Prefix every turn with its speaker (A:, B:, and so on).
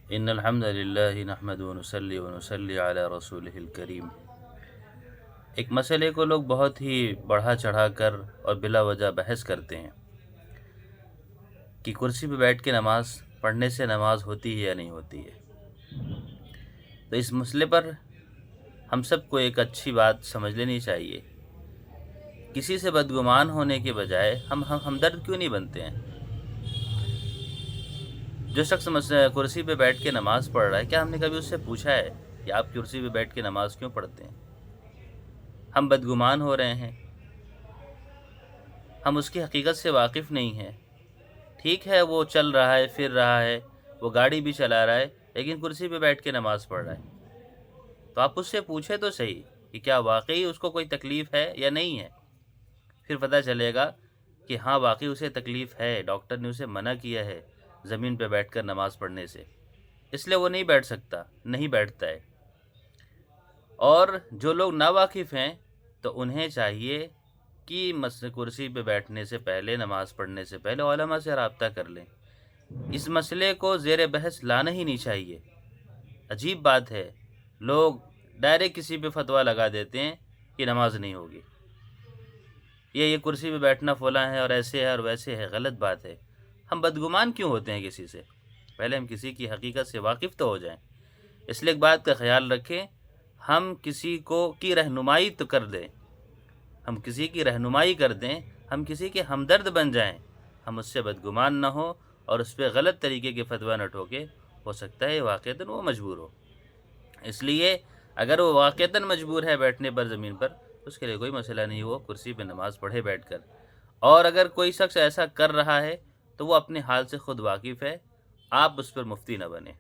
A: ان الحمد للہ نحمده ونصلی ونصلی علی رسولہ الکریم۔ ایک مسئلے کو لوگ بہت ہی بڑھا چڑھا کر اور بلا وجہ بحث کرتے ہیں کہ کرسی پہ بیٹھ کے نماز پڑھنے سے نماز ہوتی ہے یا نہیں ہوتی ہے۔ تو اس مسئلے پر ہم سب کو ایک اچھی بات سمجھ لینی چاہیے، کسی سے بدگمان ہونے کے بجائے ہم ہمدرد کیوں نہیں بنتے ہیں؟ جو شخص کرسی پہ بیٹھ کے نماز پڑھ رہا ہے، کیا ہم نے کبھی اس سے پوچھا ہے کہ آپ کرسی پہ بیٹھ کے نماز کیوں پڑھتے ہیں؟ ہم بدگمان ہو رہے ہیں، ہم اس کی حقیقت سے واقف نہیں ہیں۔ ٹھیک ہے، وہ چل رہا ہے، پھر رہا ہے، وہ گاڑی بھی چلا رہا ہے، لیکن کرسی پہ بیٹھ کے نماز پڑھ رہا ہے۔ تو آپ اس سے پوچھیں تو صحیح کہ کیا واقعی اس کو کوئی تکلیف ہے یا نہیں ہے۔ پھر پتہ چلے گا کہ ہاں واقعی اسے تکلیف ہے، ڈاکٹر نے اسے منع کیا ہے زمین پہ بیٹھ کر نماز پڑھنے سے، اس لیے وہ نہیں بیٹھ سکتا، نہیں بیٹھتا ہے۔ اور جو لوگ ناواقف ہیں تو انہیں چاہیے کہ کرسی پہ بیٹھنے سے پہلے، نماز پڑھنے سے پہلے علماء سے رابطہ کر لیں۔ اس مسئلے کو زیر بحث لانا ہی نہیں چاہیے۔ عجیب بات ہے، لوگ ڈائریکٹ کسی پہ فتویٰ لگا دیتے ہیں کہ نماز نہیں ہوگی، یہ کرسی پہ بیٹھنا فلاں ہے اور ایسے ہے اور ویسے ہے۔ غلط بات ہے۔ ہم بدگمان کیوں ہوتے ہیں کسی سے؟ پہلے ہم کسی کی حقیقت سے واقف تو ہو جائیں۔ اس لیے ایک بات کا خیال رکھیں، ہم کسی کی رہنمائی تو کر دیں، ہم کسی کی رہنمائی کر دیں، ہم کسی کے ہمدرد بن جائیں، ہم اس سے بدگمان نہ ہو اور اس پہ غلط طریقے کے فتویٰ نہ ٹھوکے۔ ہو سکتا ہے واقعتاً وہ مجبور ہو، اس لیے اگر وہ واقعتاً مجبور ہے بیٹھنے پر زمین پر، اس کے لیے کوئی مسئلہ نہیں، وہ کرسی پہ نماز پڑھے بیٹھ کر۔ اور اگر کوئی شخص ایسا کر رہا ہے تو وہ اپنے حال سے خود واقف ہے، آپ اس پر مفتی نہ بنیں۔